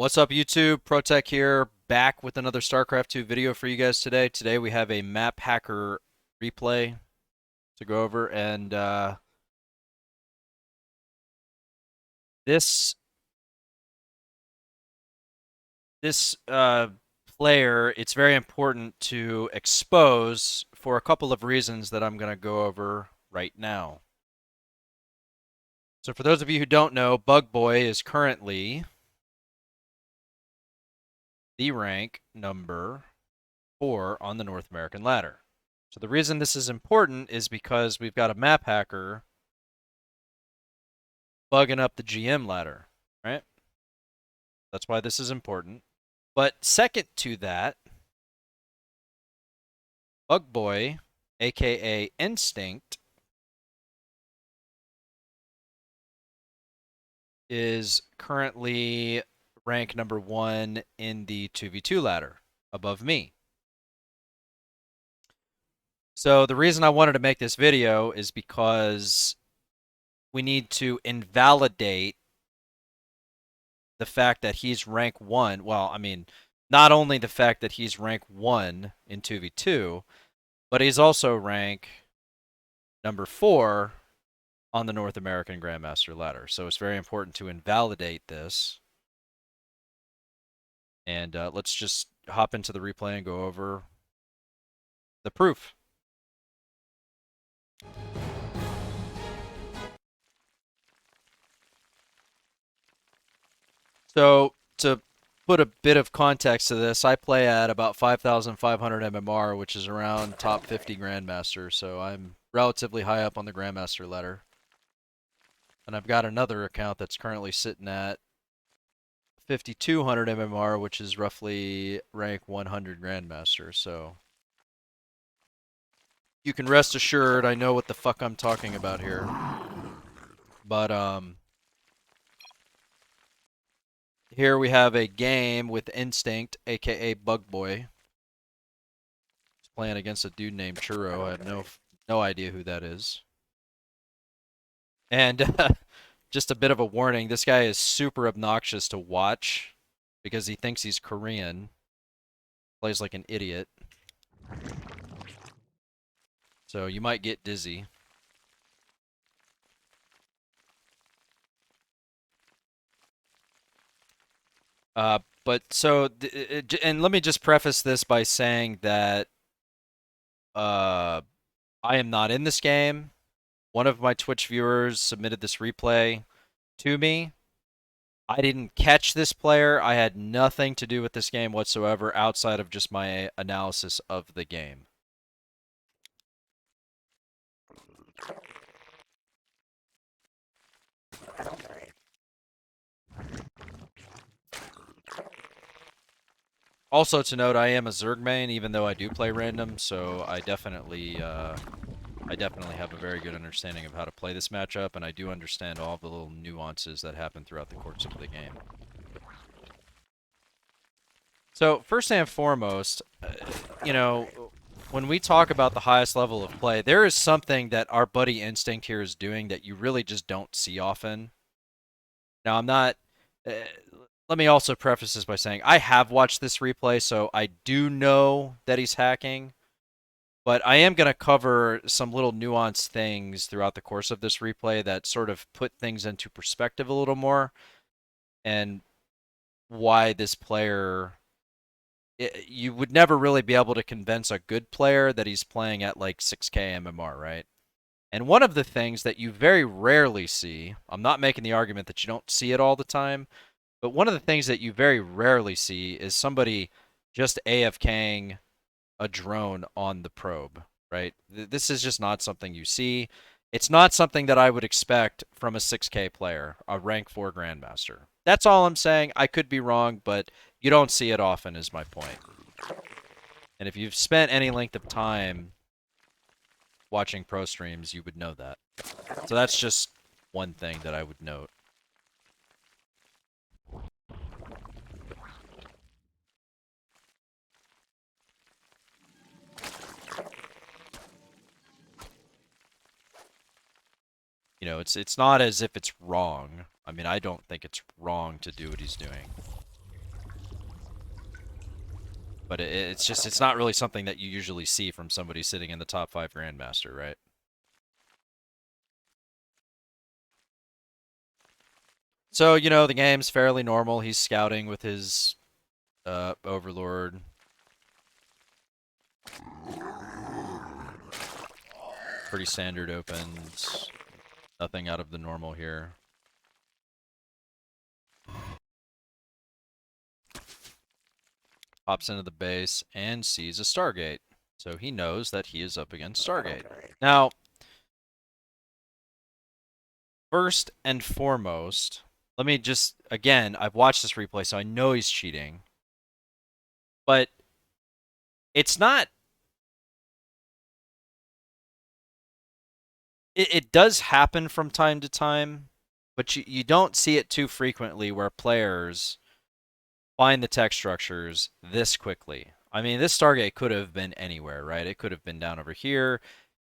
What's up, YouTube? Protech here, back with another StarCraft 2 video for you guys today. Today we have a map hacker replay to go over, and this this player, it's very important to expose for a couple of reasons that I'm going to go over right now. So for those of you who don't know, Bug Boy is currently the rank number 4 on the North American ladder. So the reason this is important is because we've got a map hacker bugging up the GM ladder, right? That's why this is important. But second to that, Bug Boy, aka Instinct, is currently rank number 1 in the 2v2 ladder above me. So the reason I wanted to make this video is because we need to invalidate the fact that he's rank 1. Well, I mean, not only the fact that he's rank 1 in 2v2, but he's also rank number 4 on the North American Grandmaster ladder. So it's very important to invalidate this. And let's just hop into the replay and go over the proof. So to put a bit of context to this, I play at about 5,500 MMR, which is around top 50 Grandmaster. So I'm relatively high up on the Grandmaster ladder. And I've got another account that's currently sitting at 5,200 MMR, which is roughly rank 100 Grandmaster. So you can rest assured I know what the fuck I'm talking about here. But here we have a game with Instinct, aka Bug Boy. He's playing against a dude named Churro. I have no idea who that is. And just a bit of a warning, this guy is super obnoxious to watch because he thinks he's Korean. Plays like an idiot. So you might get dizzy. But so, and let me just preface this by saying that I am not in this game. One of my Twitch viewers submitted this replay to me. I didn't catch this player. I had nothing to do with this game whatsoever outside of just my analysis of the game. Also to note, I am a Zerg main, even though I do play random, so I definitely have a very good understanding of how to play this matchup, and I do understand all the little nuances that happen throughout the course of the game. So first and foremost, you know, when we talk about the highest level of play, there is something that our buddy Instinct here is doing that you really just don't see often. Now, I'm not. Uh, Let me also preface this by saying I have watched this replay, so I do know that he's hacking. But I am going to cover some little nuanced things throughout the course of this replay that sort of put things into perspective a little more, and why this player, you would never really be able to convince a good player that he's playing at like 6K MMR, right? And one of the things that you very rarely see, I'm not making the argument that you don't see it all the time, but one of the things that you very rarely see is somebody just AFKing a drone on the probe, right? This is just not something you see. It's not something that I would expect from a 6K player, a rank 4 Grandmaster. That's all I'm saying. I could be wrong, but you don't see it often is my point. And if you've spent any length of time watching pro streams, you would know that. So that's just one thing that I would note. You know, it's not as if it's wrong. I mean, I don't think it's wrong to do what he's doing. But it's not really something that you usually see from somebody sitting in the top 5 Grandmaster, right? So, you know, the game's fairly normal. He's scouting with his Overlord. Pretty standard opens. Nothing out of the normal here. Pops into the base and sees a Stargate. So he knows that he is up against Stargate. Now, first and foremost, let me just, again, I've watched this replay, so I know he's cheating. But it's not. It does happen from time to time, but you don't see it too frequently where players find the tech structures this quickly. I mean, this Stargate could have been anywhere, right? It could have been down over here.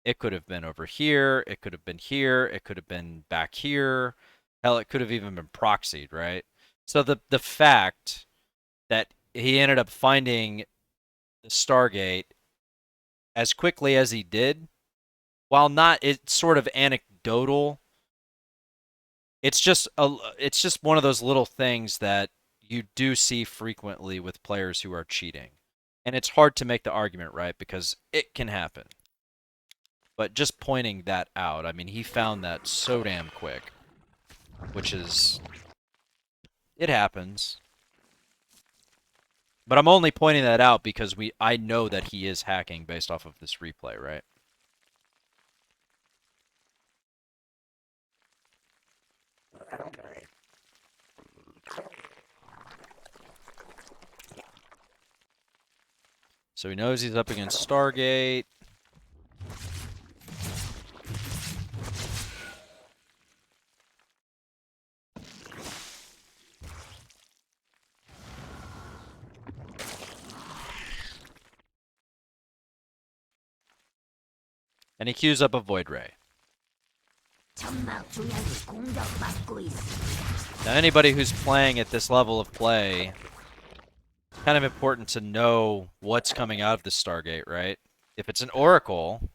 It could have been over here. It could have been here. It could have been back here. Hell, it could have even been proxied, right? So the fact that he ended up finding the Stargate as quickly as he did, while not it's sort of anecdotal, it's just one of those little things that you do see frequently with players who are cheating. And it's hard to make the argument, right? Because it can happen. But just pointing that out, I mean, he found that so damn quick, which is, it happens. But I'm only pointing that out because I know that he is hacking based off of this replay, right? So he knows he's up against Stargate. And he queues up a Void Ray. Now anybody who's playing at this level of play, it's kind of important to know what's coming out of the Stargate, right? If it's an Oracle,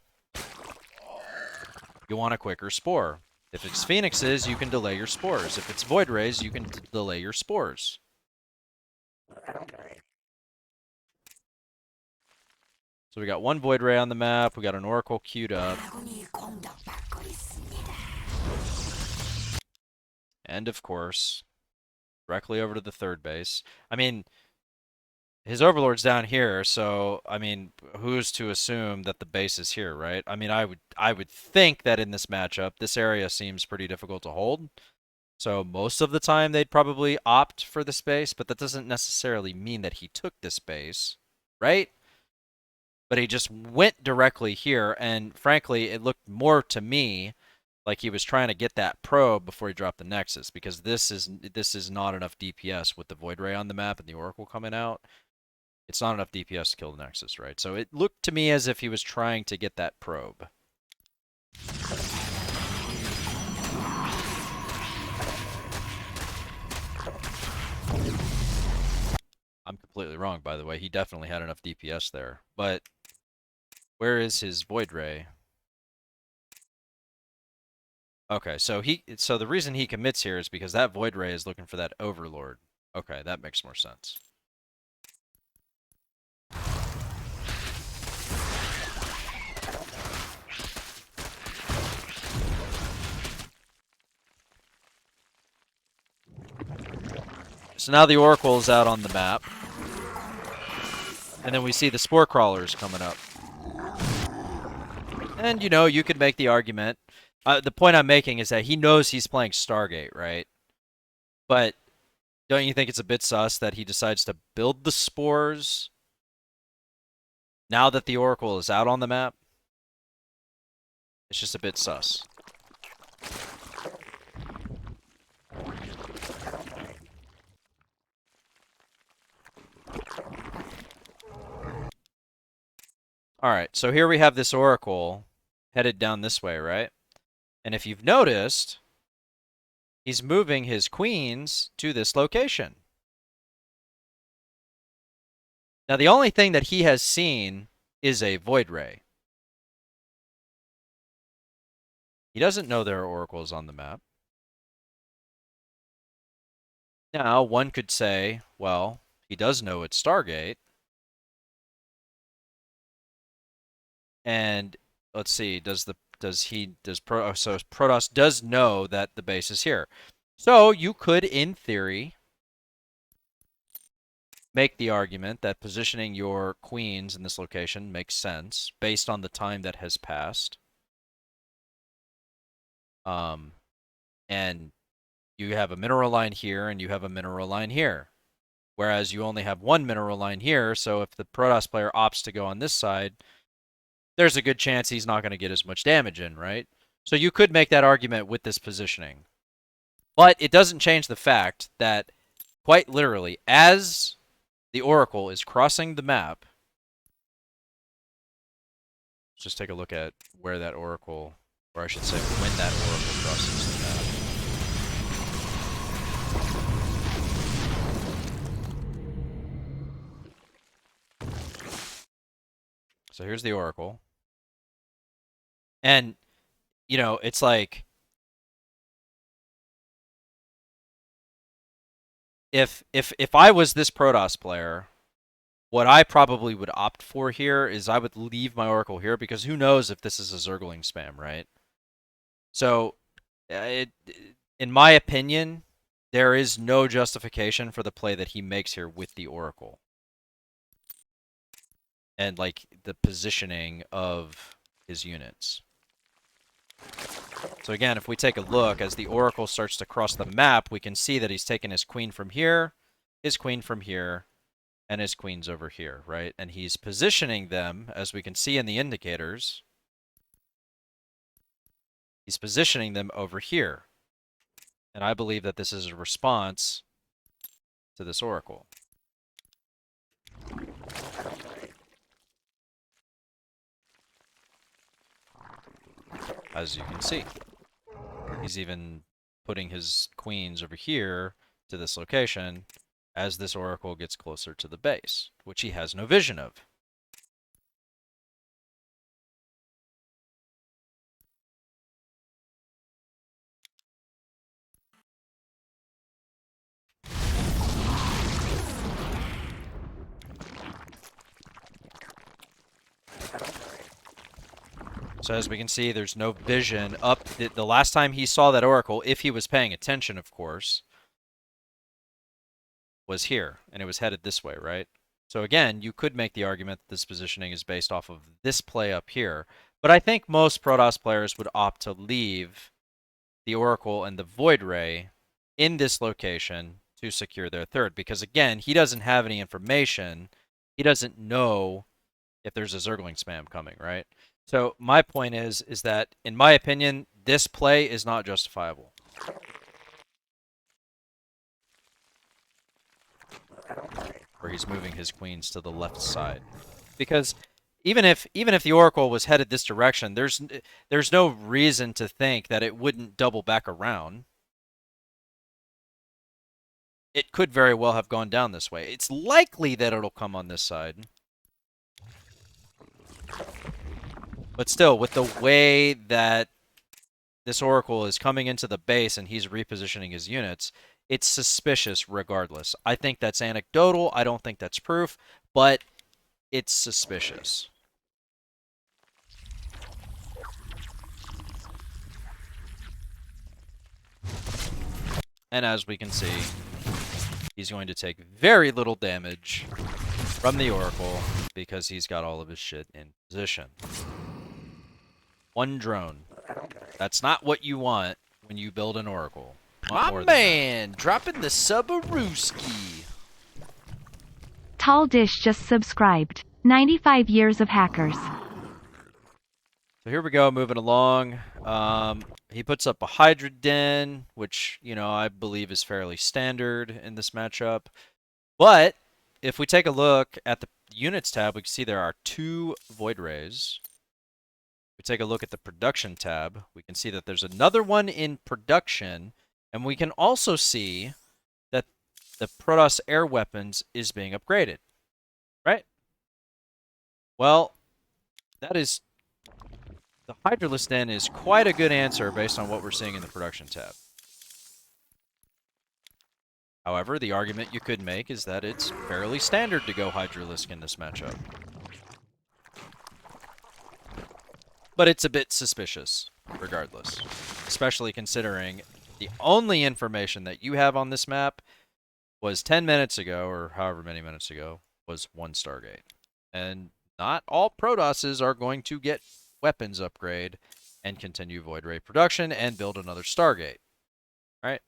you want a quicker spore. If it's Phoenixes, you can delay your spores. If it's Void Rays, you can delay your spores. So we got one Void Ray on the map. We got an Oracle queued up. And of course, directly over to the third base. I mean, his Overlord's down here, so I mean, who's to assume that the base is here, right? I mean, I would think that in this matchup, this area seems pretty difficult to hold. So most of the time they'd probably opt for the space, but that doesn't necessarily mean that he took the space, right? But he just went directly here, and frankly, it looked more to me like he was trying to get that probe before he dropped the Nexus, because this is not enough DPS with the Void Ray on the map and the Oracle coming out. It's not enough DPS to kill the Nexus, right? So it looked to me as if he was trying to get that probe. I'm completely wrong, by the way. He definitely had enough DPS there. But where is his Void Ray? Okay, so the reason he commits here is because that Void Ray is looking for that Overlord. Okay, that makes more sense. So now the Oracle is out on the map. And then we see the Spore Crawlers coming up. And, you know, you could make the argument. The point I'm making is that he knows he's playing Stargate, right? But don't you think it's a bit sus that he decides to build the Spores now that the Oracle is out on the map? It's just a bit sus. Alright, so here we have this Oracle headed down this way, right? And if you've noticed, he's moving his queens to this location. Now, the only thing that he has seen is a Void Ray. He doesn't know there are oracles on the map. Now, one could say, well, he does know it's Stargate. And let's see, so Protoss does know that the base is here. So you could, in theory, make the argument that positioning your queens in this location makes sense based on the time that has passed. And you have a mineral line here and you have a mineral line here. Whereas you only have one mineral line here, so if the Protoss player opts to go on this side, there's a good chance he's not going to get as much damage in, right? So you could make that argument with this positioning. But it doesn't change the fact that, quite literally, as the Oracle is crossing the map, let's just take a look at where that Oracle, or I should say, when that Oracle crosses the map. So here's the Oracle. And, you know, it's like, if I was this Protoss player, what I probably would opt for here is I would leave my Oracle here, because who knows if this is a Zergling spam, right? So, in my opinion, there is no justification for the play that he makes here with the Oracle. And, like, the positioning of his units. So again, if we take a look, as the Oracle starts to cross the map, we can see that he's taken his queen from here, his queen from here, and his queen's over here, right? And he's positioning them, as we can see in the indicators, he's positioning them over here. And I believe that this is a response to this Oracle. As you can see. He's even putting his queens over here to this location as this Oracle gets closer to the base, which he has no vision of. So as we can see, there's no vision up. The last time he saw that Oracle, if he was paying attention, of course, was here, and it was headed this way, right? So again, you could make the argument that this positioning is based off of this play up here, but I think most Protoss players would opt to leave the Oracle and the Void Ray in this location to secure their third, because again, he doesn't have any information. He doesn't know if there's a Zergling spam coming, right? So my point is that, in my opinion, this play is not justifiable. Where he's moving his queens to the left side, because even if the Oracle was headed this direction, there's no reason to think that it wouldn't double back around. It could very well have gone down this way. It's likely that it'll come on this side. But still, with the way that this Oracle is coming into the base and he's repositioning his units, it's suspicious regardless. I think that's anecdotal. I don't think that's proof, but it's suspicious. And as we can see, he's going to take very little damage from the Oracle because he's got all of his shit in position. One drone. That's not what you want when you build an Oracle. My man, dropping the Subarooski. Tall Dish just subscribed. 95 years of hackers. So here we go, moving along. He puts up a Hydra Den, which, you know, I believe is fairly standard in this matchup. But if we take a look at the units tab, we can see there are 2 Void Rays. If we take a look at the production tab, we can see that there's another one in production, and we can also see that the Protoss air weapons is being upgraded. right? Well, that is the Hydralisk Den is quite a good answer based on what we're seeing in the production tab. However, the argument you could make is that it's fairly standard to go Hydralisk in this matchup. But it's a bit suspicious, regardless. Especially considering the only information that you have on this map was 10 minutes ago, or however many minutes ago, was one Stargate. And not all Protosses are going to get weapons upgrade and continue Void Ray production and build another Stargate. Right?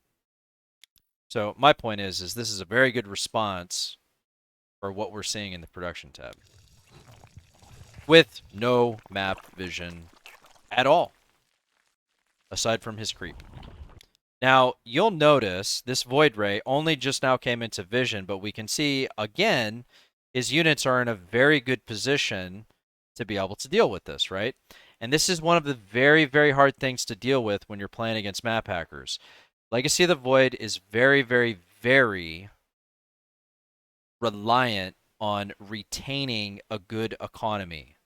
So my point is this is a very good response for what we're seeing in the production tab. With no map vision at all, aside from his creep. Now, you'll notice this Void Ray only just now came into vision, but we can see, again, his units are in a very good position to be able to deal with this, right? And this is one of the very, very hard things to deal with when you're playing against map hackers. Legacy of the Void is very, very, very reliant on retaining a good economy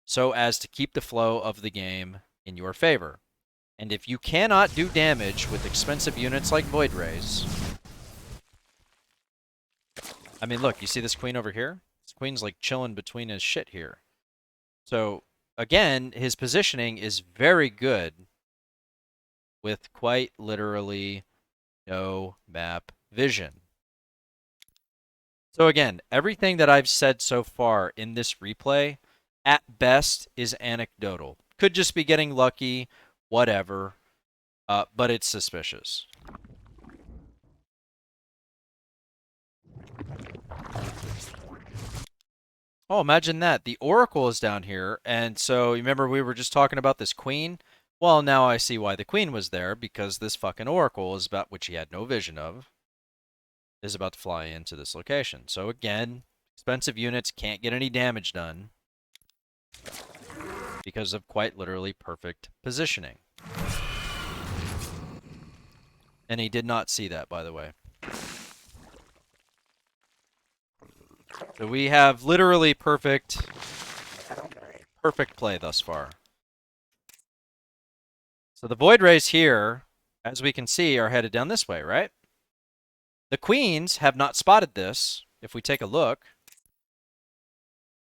so as to keep the flow of the game in your favor. And if you cannot do damage with expensive units like Void Rays... I mean, look, you see this queen over here? This queen's like chilling between his shit here. So, again, his positioning is very good with quite literally no map vision. So again, everything that I've said so far in this replay, at best, is anecdotal. Could just be getting lucky, whatever, but it's suspicious. Oh, imagine that. The Oracle is down here, and so remember we were just talking about this queen? Well, now I see why the queen was there, because this fucking Oracle is about, which he had no vision of, is about to fly into this location. So again, expensive units can't get any damage done because of quite literally perfect positioning. And he did not see that, by the way. So we have literally perfect play thus far. So the Void Rays here, as we can see, are headed down this way, right? The queens have not spotted this. If we take a look,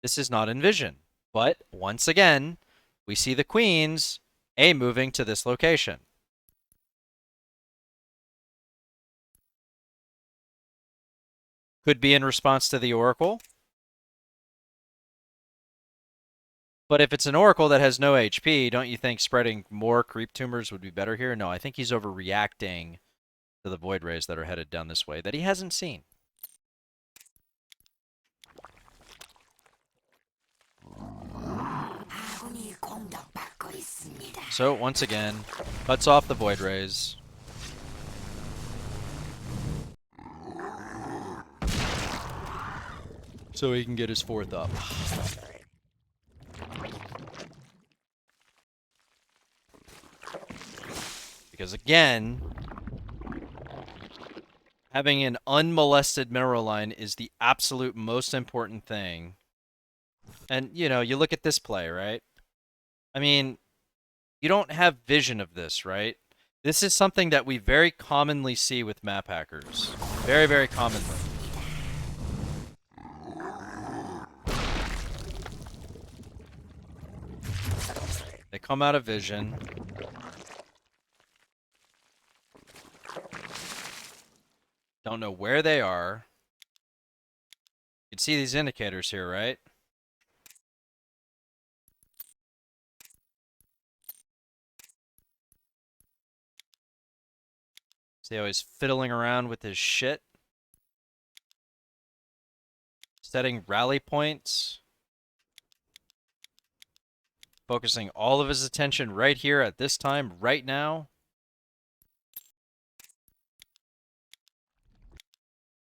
this is not in vision. But once again, we see the queens moving to this location. Could be in response to the Oracle. But if it's an Oracle that has no HP, don't you think spreading more creep tumors would be better here? No, I think he's overreacting to the Void Rays that are headed down this way that he hasn't seen. So, once again, cuts off the Void Rays. So he can get his fourth up. Because again, having an unmolested mineral line is the absolute most important thing. And, you know, you look at this play, right? I mean, you don't have vision of this, right? This is something that we very commonly see with map hackers. Very, very commonly. They come out of vision. Don't know where they are. You can see these indicators here, right? See how he's fiddling around with his shit? Setting rally points. Focusing all of his attention right here at this time, right now.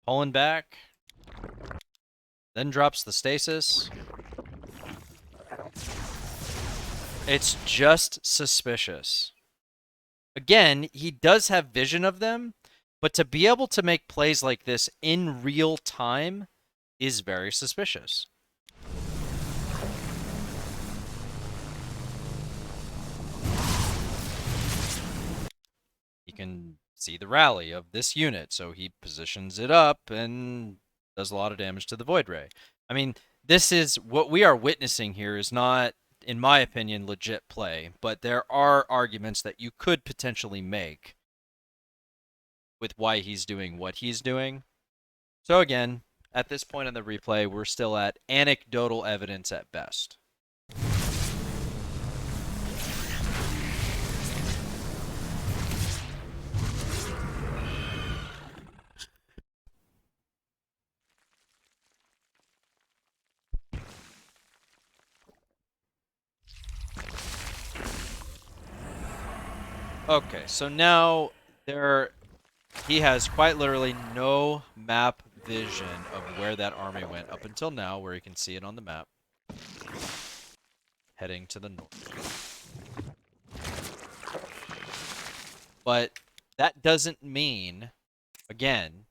Pulling back. Then drops the stasis. It's just suspicious. Again, he does have vision of them, but to be able to make plays like this in real time is very suspicious. You can see the rally of this unit, so he positions it up and does a lot of damage to the Void Ray. I mean, this is what we are witnessing here is not, in my opinion, legit play, but there are arguments that you could potentially make with why he's doing what he's doing. So again, at this point in the replay, we're still at anecdotal evidence at best. Okay, so now he has quite literally no map vision of where that army went up until now, where he can see it on the map. Heading to the north. But that doesn't mean, again,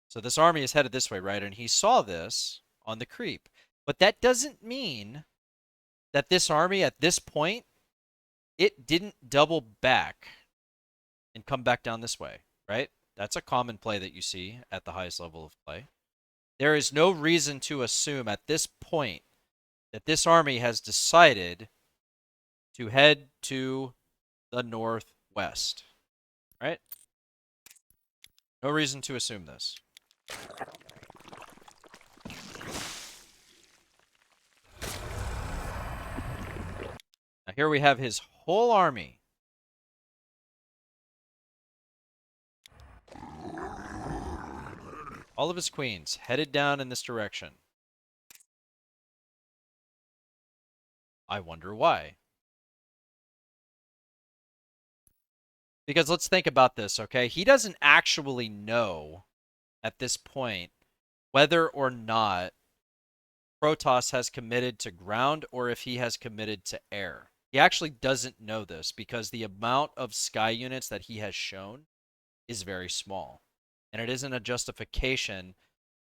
so this army is headed this way, right? And he saw this on the creep. But that doesn't mean that this army at this point, it didn't double back and come back down this way, right? That's a common play that you see at the highest level of play. There is no reason to assume at this point that this army has decided to head to the northwest, right? No reason to assume this. Now here we have his whole army. All of his queens headed down in this direction. I wonder why. Because let's think about this, okay? He doesn't actually know at this point whether or not Protoss has committed to ground or if he has committed to air. He actually doesn't know this because the amount of sky units that he has shown is very small. And it isn't a justification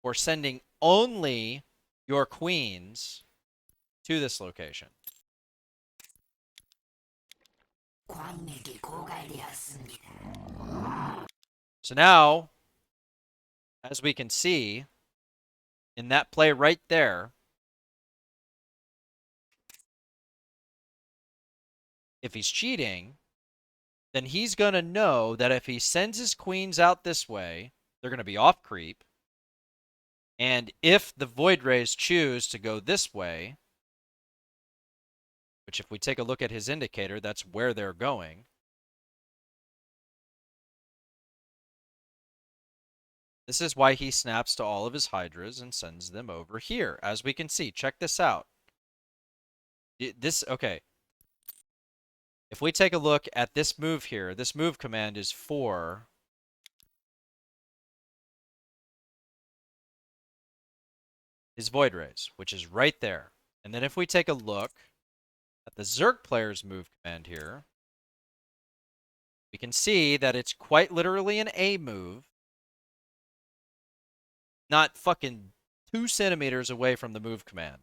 for sending only your queens to this location. So now, as we can see, in that play right there, if he's cheating, then he's going to know that if he sends his queens out this way, they're going to be off creep. And if the Void Rays choose to go this way, which if we take a look at his indicator, that's where they're going. This is why he snaps to all of his Hydras and sends them over here. As we can see, check this out. Okay. If we take a look at this move here, this move command is for his Void Rays, which is right there. And then if we take a look at the Zerg player's move command here, we can see that it's quite literally an A move, not fucking 2 centimeters away from the move command.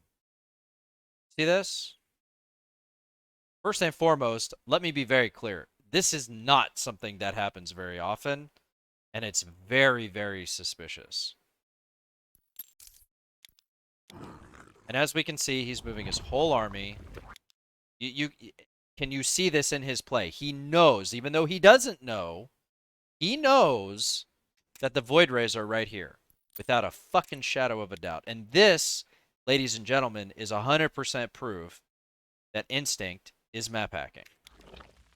See this? First and foremost, let me be very clear. This is not something that happens very often, and it's very, very suspicious. And as we can see, he's moving his whole army. Can you see this in his play? He knows, even though he doesn't know, he knows that the Void Rays are right here without a fucking shadow of a doubt. And this, ladies and gentlemen, is 100% proof that Instinct is map hacking.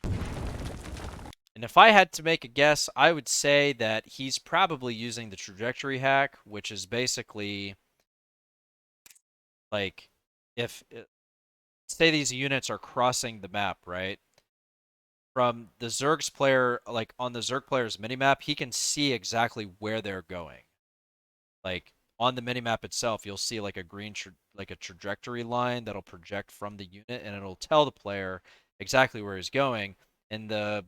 And if I had to make a guess, I would say that he's probably using the trajectory hack, which is basically like if say these units are crossing the map, right? From the Zerg's player, like on the Zerg player's minimap, he can see exactly where they're going. Like on the minimap itself, you'll see like a green, like a trajectory line that'll project from the unit, and it'll tell the player exactly where he's going. And the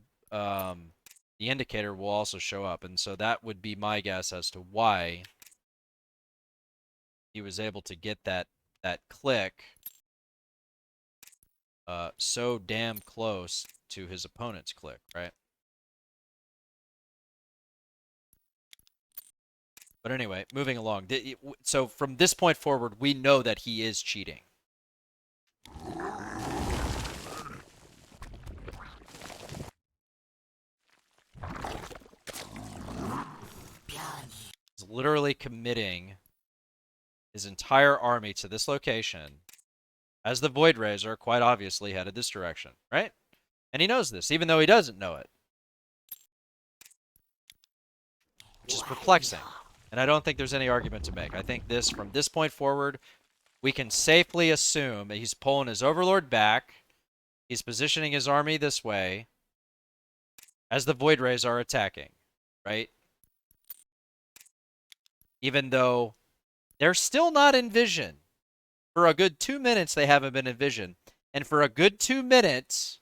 indicator will also show up, and so that would be my guess as to why he was able to get that click so damn close to his opponent's click, right? But anyway, moving along. So from this point forward, we know that he is cheating. He's literally committing his entire army to this location, as the Void Razor quite obviously headed this direction, right? And he knows this, even though he doesn't know it. Which is perplexing. And I don't think there's any argument to make. I think this, from this point forward, we can safely assume that he's pulling his Overlord back. He's positioning his army this way as the Void Rays are attacking, right? Even though they're still not in vision. For a good 2 minutes, they haven't been in vision. And for a good 2 minutes,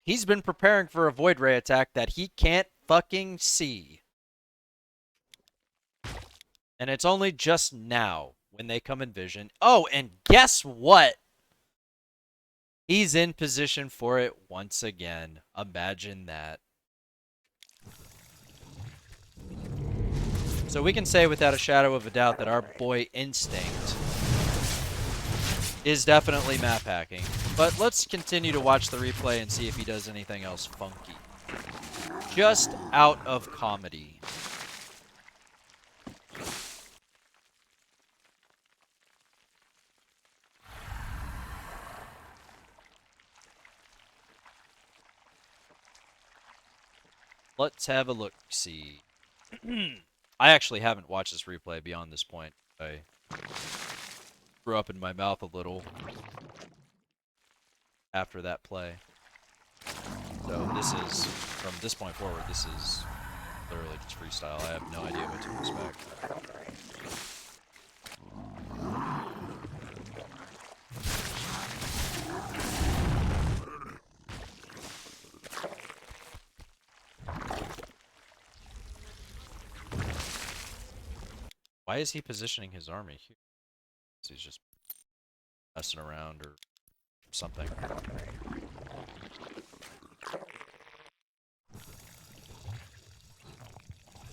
he's been preparing for a Void Ray attack that he can't fucking see. And it's only just now when they come in vision. Oh, and guess what? He's in position for it once again. Imagine that. So we can say without a shadow of a doubt that our boy Instinct is definitely map hacking. But let's continue to watch the replay and see if he does anything else funky. Just out of comedy. Let's have a look-see. I actually haven't watched this replay beyond this point. I threw up in my mouth a little after that play. So this is, from this point forward, this is literally just freestyle. I have no idea what to expect. Why is he positioning his army here? He's just messing around or something.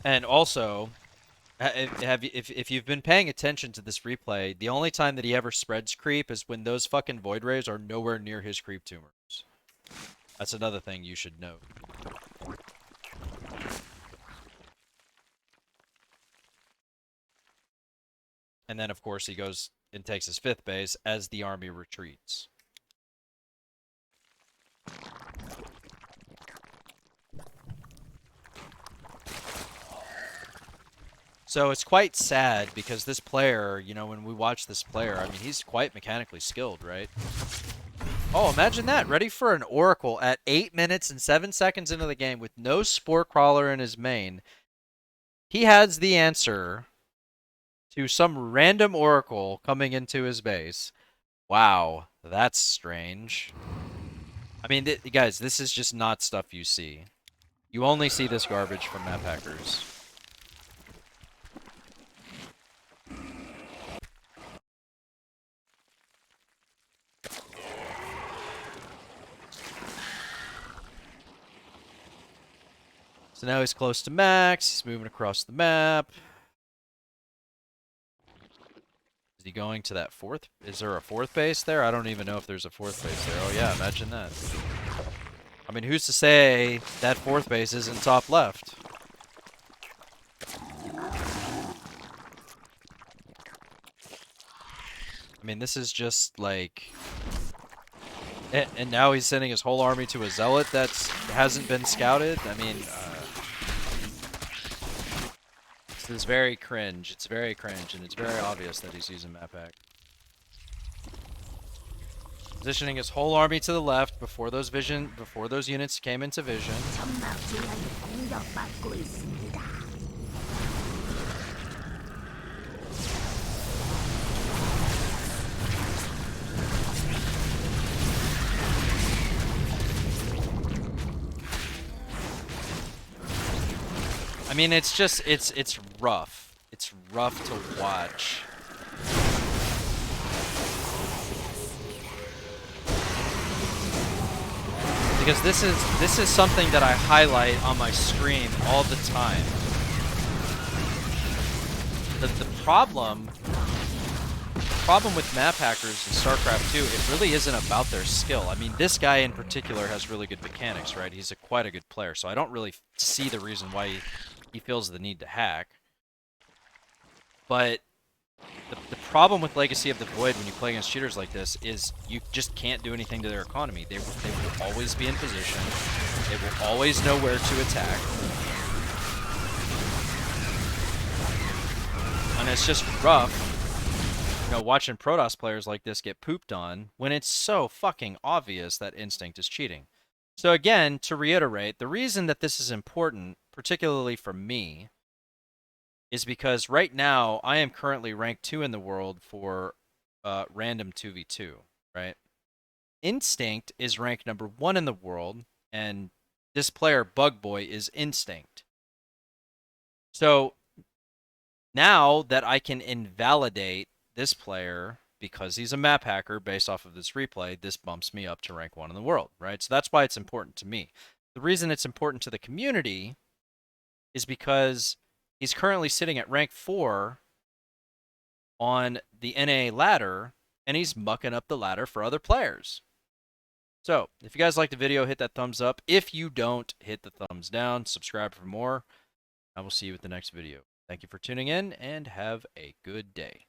And also, if you've been paying attention to this replay, the only time that he ever spreads creep is when those fucking Void Rays are nowhere near his creep tumors. That's another thing you should note. And then, of course, he goes and takes his 5th base as the army retreats. So it's quite sad because this player, you know, when we watch this player, I mean, he's quite mechanically skilled, right? Oh, imagine that. Ready for an Oracle at 8 minutes and 7 seconds into the game with no Spore Crawler in his main. He has the answer to some random Oracle coming into his base. Wow, that's strange. I mean, guys, this is just not stuff you see. You only see this garbage from map hackers. So now he's close to max. He's moving across the map. Is he going to that 4th? Is there a 4th base there? I don't even know if there's a 4th base there. Oh yeah, imagine that. I mean, who's to say that 4th base isn't top left? I mean, this is just like... And now he's sending his whole army to a Zealot that hasn't been scouted? I mean... This is very cringe. It's very cringe, and it's very obvious that he's using map hack. Positioning his whole army to the left before those units came into vision. I mean, it's just, it's rough. it's rough to watch. Because this is something that I highlight on my stream all the time. The problem with map hackers in StarCraft 2, it really isn't about their skill. I mean, this guy in particular has really good mechanics, right? He's quite a good player, so I don't really see the reason why he feels the need to hack. But the problem with Legacy of the Void when you play against cheaters like this is you just can't do anything to their economy. They will always be in position. They will always know where to attack. And it's just rough, you know, watching Protoss players like this get pooped on when it's so fucking obvious that Instinct is cheating. So again, to reiterate, the reason that this is important, particularly for me, is because right now I am currently ranked 2 in the world for random 2v2, right? Instinct is ranked number 1 in the world, and this player, Bugboy, is Instinct. So now that I can invalidate this player because he's a map hacker based off of this replay, this bumps me up to rank 1 in the world, right? So that's why it's important to me. The reason it's important to the community is because he's currently sitting at rank 4 on the NA ladder, and he's mucking up the ladder for other players. So, if you guys liked the video, hit that thumbs up. If you don't, hit the thumbs down. Subscribe for more. I will see you at the next video. Thank you for tuning in, and have a good day.